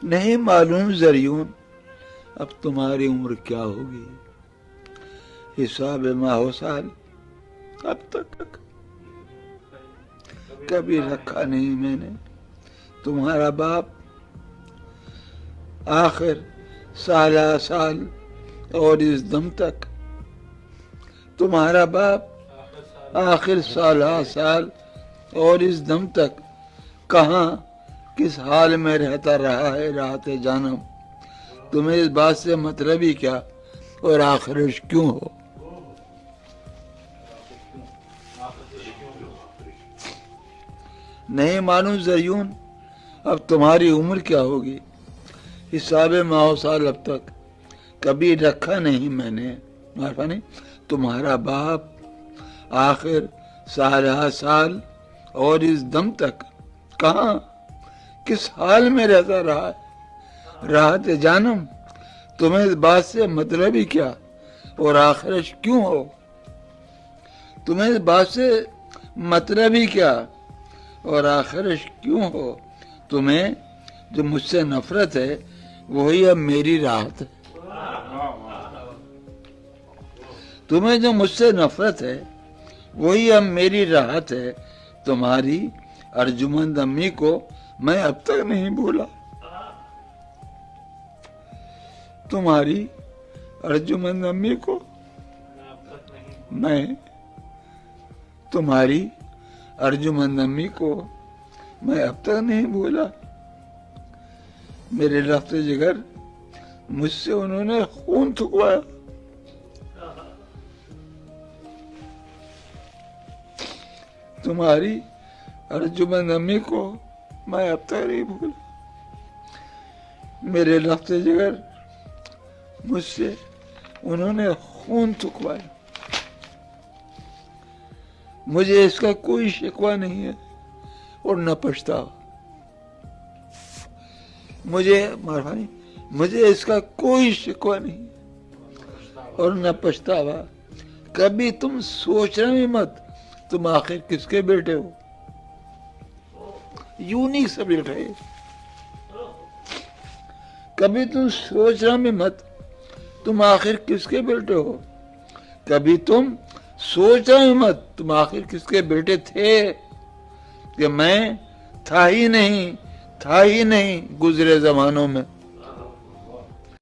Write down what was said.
نہیں معلوم زریون اب تمہاری عمر کیا ہوگی، حساب ماہ سال اب تک کبھی رکھا نہیں میں نے تمہارا باپ آخر سالہ سال اور اس دم تک، تمہارا باپ آخر سالہ سال اور اس دم تک کہاں کس حال میں رہتا رہا ہے راحت جانم، تمہیں اس بات سے مطلب ہی کیا اور آخرش کیوں ہو؟ نہیں معلوم زریون اب تمہاری عمر کیا ہوگی، حساب ماہ سال اب تک کبھی رکھا نہیں میں نے، معرفہ نہیں، تمہارا باپ آخر سالہ سال اور اس دم تک کہاں کس حال میں رہتا رہا ہے راحت جانم، تمہیں اس بات سے مطلب ہی کیا اور آخرش کیوں ہو؟ تمہیں اس بات سے مطلب ہی کیا اور آخرش کیوں ہو؟ تمہیں جو مجھ سے نفرت ہے وہی اب میری راحت ہے، تمہیں جو مجھ سے نفرت ہے وہی اب میری راحت ہے، تمہاری ارجمند امی کو میں اب تک نہیں بھولا، تمہاری ارجمند امی کو میں تمہاری ارجمند امی کو میں اب تک نہیں بھولا، میرے لفظ جگر مجھ سے انہوں نے خون تھکوایا، تمہاری ارجمند امی کو میں اب تک نہیں بھولا، میرے لفظ جگر مجھ سے انہوں نے خون تھکوایا، مجھے اس کا کوئی شکوہ نہیں ہے اور نہ پچھتاوا، مجھے اس کا کوئی شکوہ نہیں اور نہ پچھتاوا، کبھی تم سوچنا بھی مت تم آخر کس کے بیٹے ہو، یوں نہیں سمجھ رہے، کبھی تم سوچنا بھی مت تم آخر کس کے بیٹے ہو، کبھی تم سوچنا بھی مت تم آخر کس کے بیٹے تھے، کہ میں تھا ہی نہیں گزرے زمانوں میں،